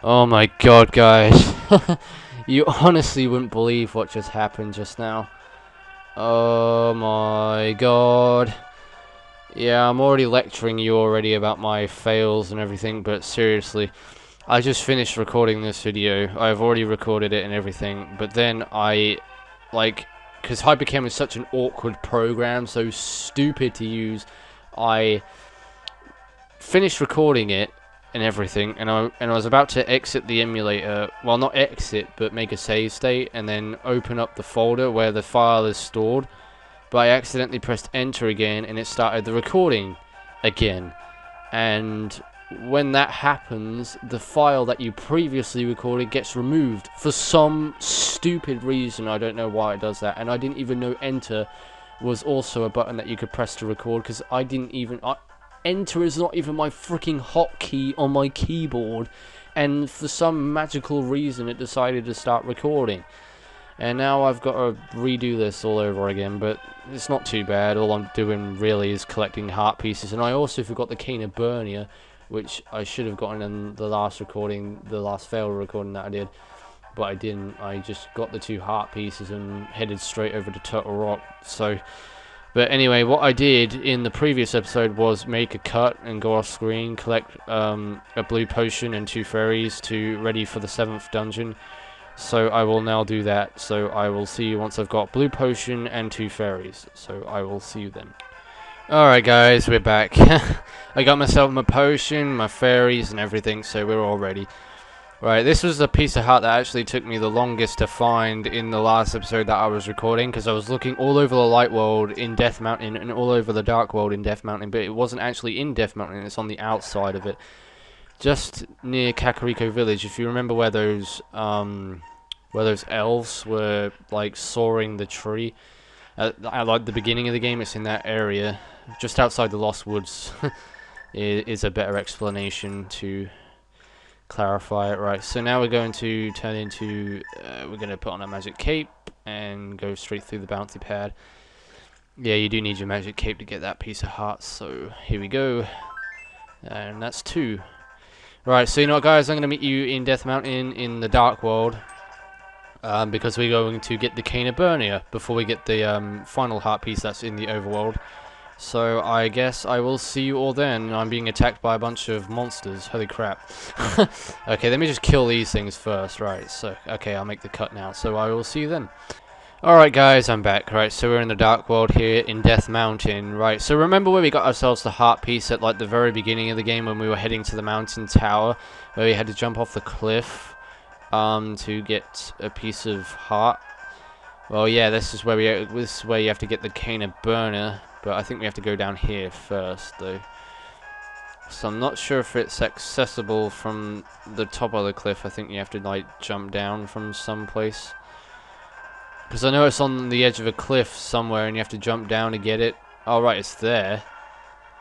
Oh my god, guys. You honestly wouldn't believe what just happened just now. Oh my god. Yeah, I'm already lecturing you already about my fails and everything, but seriously, I just finished recording this video. I've already recorded it and everything, but then because Hypercam is such an awkward program, so stupid to use, I finished recording it and everything, and I was about to exit the emulator. Well, not exit, but make a save state, and then open up the folder where the file is stored. But I accidentally pressed enter again, and it started the recording again. And when that happens, the file that you previously recorded gets removed for some stupid reason. I don't know why it does that, and I didn't even know enter was also a button that you could press to record, because I didn't even... Enter is not even my freaking hotkey on my keyboard, and for some magical reason it decided to start recording. And now I've got to redo this all over again, but it's not too bad. All I'm doing really is collecting heart pieces, and I also forgot the cane of Burnia, which I should have gotten in the last recording, the last failed recording that I did, but I didn't. I just got the 2 heart pieces and headed straight over to Turtle Rock. But anyway, what I did in the previous episode was make a cut and go off screen, collect a blue potion and 2 fairies to ready for the 7th dungeon. So I will now do that. So I will see you once I've got blue potion and 2 fairies. So I will see you then. Alright guys, we're back. I got myself my potion, my fairies and everything, so we're all ready. Right, this was a piece of heart that actually took me the longest to find in the last episode that I was recording, because I was looking all over the light world in Death Mountain and all over the dark world in Death Mountain, but it wasn't actually in Death Mountain, it's on the outside of it. Just near Kakariko Village, if you remember where those elves were, like, soaring the tree. At like the beginning of the game, it's in that area. Just outside the Lost Woods is a better explanation to clarify it. Right, so now we're going to turn into we're going to put on a magic cape and go straight through the bounty pad. Yeah, you do need your magic cape to get that piece of heart, so here we go. And that's 2. Right, so you know what guys, I'm going to meet you in Death Mountain in the dark world, because we're going to get the cane of Burnia before we get the final heart piece that's in the overworld. So I guess I will see you all then. I'm being attacked by a bunch of monsters. Holy crap. Okay, let me just kill these things first. Right, so, okay, I'll make the cut now. So I will see you then. Alright guys, I'm back. Right, so we're in the Dark World here in Death Mountain. Right, so remember where we got ourselves the heart piece at like the very beginning of the game when we were heading to the mountain tower, where we had to jump off the cliff to get a piece of heart? Well, yeah, this is where you have to get the cane of Burner. But I think we have to go down here first, though. So I'm not sure if it's accessible from the top of the cliff. I think you have to, like, jump down from some place. Because I know it's on the edge of a cliff somewhere, and you have to jump down to get it. Oh, right, it's there.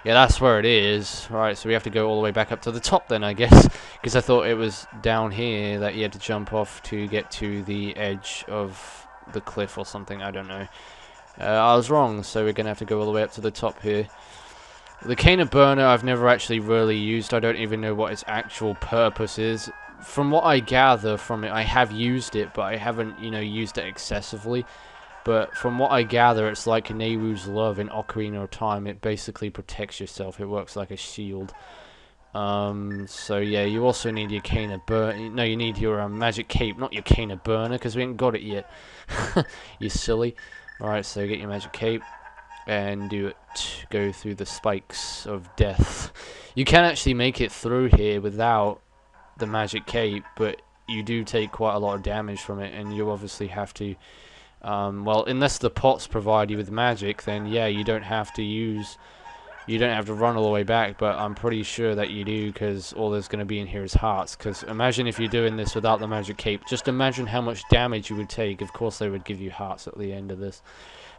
Yeah, that's where it is. Right, so we have to go all the way back up to the top then, I guess. Because I thought it was down here that you had to jump off to get to the edge of the cliff or something. I don't know. I was wrong, so we're going to have to go all the way up to the top here. The cane of Burner I've never actually really used. I don't even know what its actual purpose is. From what I gather from it, I have used it, but I haven't, used it excessively. But from what I gather, it's like Nehru's Love in Ocarina of Time. It basically protects yourself. It works like a shield. So yeah, you also need your cane of Burner. No, you need your magic cape, not your cane of Burner, because we ain't got it yet. You silly. Alright, so get your magic cape and do it. Go through the spikes of death. You can actually make it through here without the magic cape, but you do take quite a lot of damage from it, and you obviously have to, well, unless the pots provide you with magic, then yeah, you don't have to run all the way back, but I'm pretty sure that you do, because all there's going to be in here is hearts. Because imagine if you're doing this without the magic cape. Just imagine how much damage you would take. Of course they would give you hearts at the end of this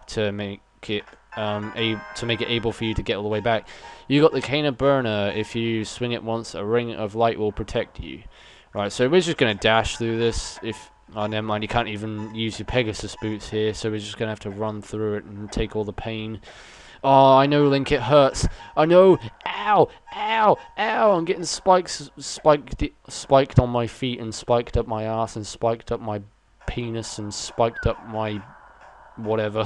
to make it able for you to get all the way back. You got the cane of Burner. If you swing it once, a ring of light will protect you. Right, so we're just going to dash through this. Oh, never mind, you can't even use your Pegasus boots here, so we're just going to have to run through it and take all the pain. Oh, I know, Link, it hurts. I know. Ow, ow, ow. I'm getting spiked on my feet and spiked up my ass and spiked up my penis and spiked up my whatever.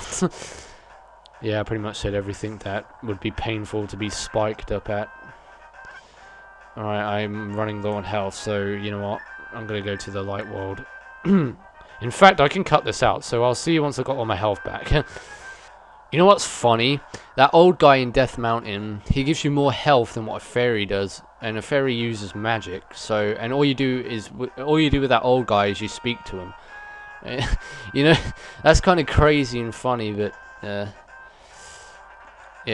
Yeah, I pretty much said everything that would be painful to be spiked up at. Alright, I'm running low on health, so you know what? I'm gonna go to the light world. In fact, I can cut this out, so I'll see you once I've got all my health back. You know what's funny? That old guy in Death Mountain, he gives you more health than what a fairy does, and a fairy uses magic. So, and all you do with that old guy is you speak to him. You know, that's kind of crazy and funny, but yeah,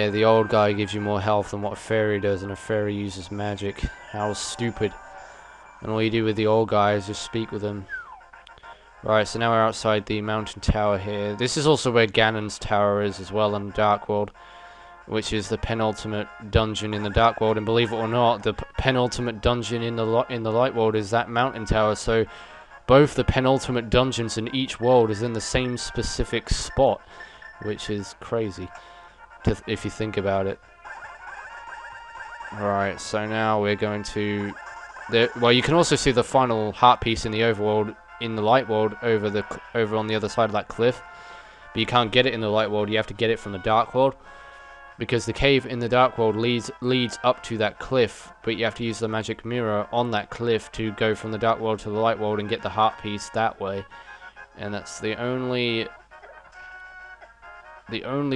the old guy gives you more health than what a fairy does, and a fairy uses magic. How stupid. And all you do with the old guy is just speak with him. Right, so now we're outside the mountain tower here. This is also where Ganon's tower is as well in the Dark World, which is the penultimate dungeon in the Dark World. And believe it or not, the penultimate dungeon in the Light World is that mountain tower. So both the penultimate dungeons in each world is in the same specific spot, which is crazy if you think about it. Right, so now we're going to... well, you can also see the final heart piece in the overworld, in the light world, over on the other side of that cliff. But you can't get it in the light world, you have to get it from the dark world. Because the cave in the dark world leads up to that cliff, but you have to use the magic mirror on that cliff to go from the dark world to the light world and get the heart piece that way. And that's the only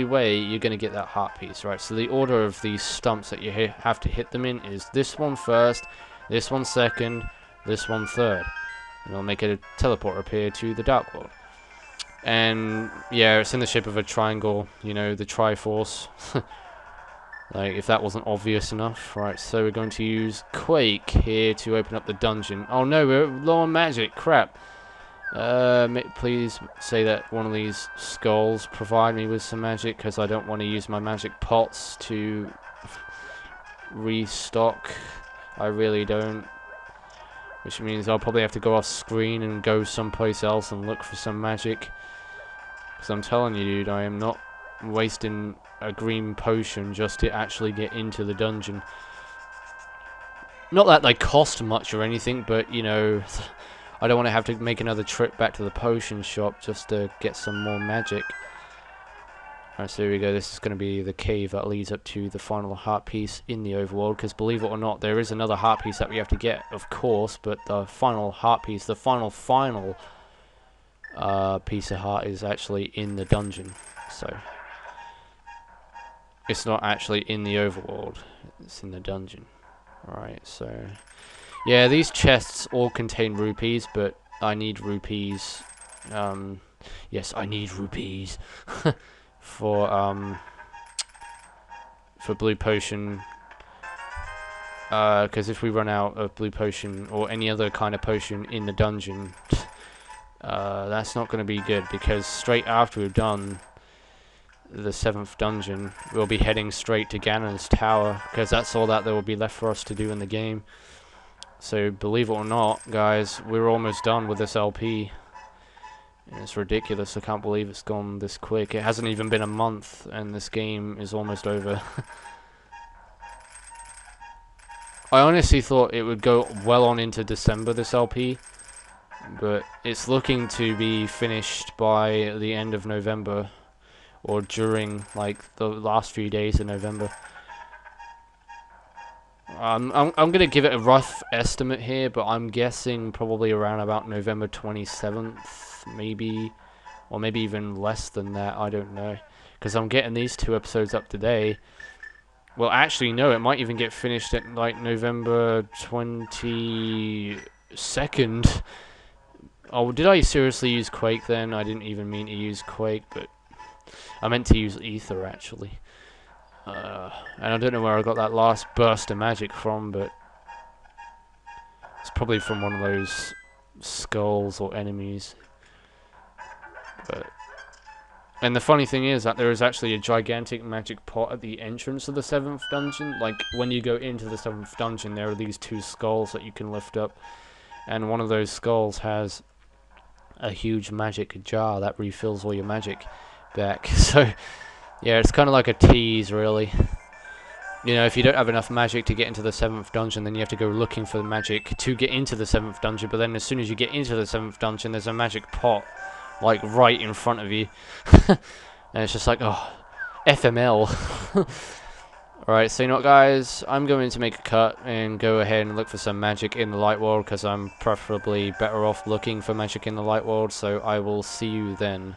way you're going to get that heart piece, right? So the order of these stumps that you have to hit them in is this one first, this one second, this one third. And it'll make a teleport appear to the Dark World. And yeah, it's in the shape of a triangle, you know, the Triforce. Like, if that wasn't obvious enough. Right, so we're going to use Quake here to open up the dungeon. Oh no, we're low on magic, crap. Please say that one of these skulls provide me with some magic, because I don't want to use my magic pots to restock. I really don't. Which means I'll probably have to go off screen and go someplace else and look for some magic. Because I'm telling you, dude, I am not wasting a green potion just to actually get into the dungeon. Not that they cost much or anything, but, you know, I don't want to have to make another trip back to the potion shop just to get some more magic. Alright, so here we go. This is going to be the cave that leads up to the final heart piece in the overworld, because believe it or not, there is another heart piece that we have to get, of course, but the final heart piece, the final piece of heart is actually in the dungeon. So it's not actually in the overworld, it's in the dungeon. Alright, so yeah, these chests all contain rupees, but I need rupees. Yes, I need rupees. For blue potion, because if we run out of blue potion or any other kind of potion in the dungeon, that's not going to be good, because straight after we've done the 7th dungeon, we'll be heading straight to Ganon's tower, because that's all that there will be left for us to do in the game. So believe it or not, guys, we're almost done with this LP. It's ridiculous. I can't believe it's gone this quick. It hasn't even been a month and this game is almost over. I honestly thought it would go well on into December, this LP, but it's looking to be finished by the end of November, or during like the last few days of November. I'm gonna give it a rough estimate here, but I'm guessing probably around about November 27th, maybe, or maybe even less than that. I don't know, because I'm getting these 2 episodes up today. Well, actually, no, it might even get finished at like November 22nd. Oh, did I seriously use Quake then? I didn't even mean to use Quake, but I meant to use Ether actually. And I don't know where I got that last burst of magic from, but it's probably from one of those skulls or enemies. And the funny thing is that there is actually a gigantic magic pot at the entrance of the 7th dungeon. Like, when you go into the 7th dungeon, there are these 2 skulls that you can lift up, and one of those skulls has a huge magic jar that refills all your magic back. So Yeah, it's kind of like a tease, really. You know, if you don't have enough magic to get into the 7th dungeon, then you have to go looking for the magic to get into the 7th dungeon, but then as soon as you get into the 7th dungeon, there's a magic pot, like, right in front of you. And it's just like, oh, FML. Alright, so you know what, guys? I'm going to make a cut and go ahead and look for some magic in the light world, because I'm preferably better off looking for magic in the light world, so I will see you then.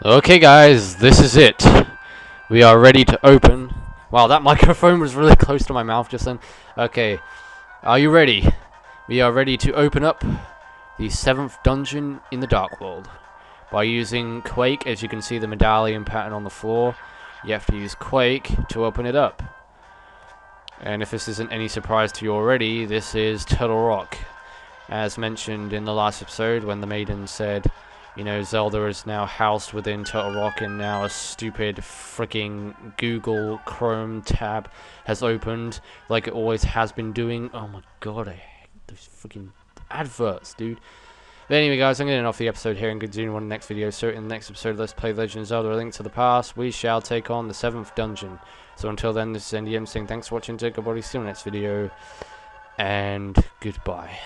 Okay, guys, this is it. We are ready to open. Wow, that microphone was really close to my mouth just then. Okay, are you ready? We are ready to open up the 7th dungeon in the Dark World. By using Quake, as you can see the medallion pattern on the floor, you have to use Quake to open it up. And if this isn't any surprise to you already, this is Turtle Rock. As mentioned in the last episode, when the maiden said, you know, Zelda is now housed within Turtle Rock, and now a stupid freaking Google Chrome tab has opened, like it always has been doing. Oh my god, I hate those freaking adverts, dude. But anyway, guys, I'm going to end off the episode here and continue on the next video. So in the next episode, let's play Legend of Zelda: A Link to the Past. We shall take on the 7th dungeon. So until then, this is NDM saying thanks for watching. Take a body. See you in the next video, and goodbye.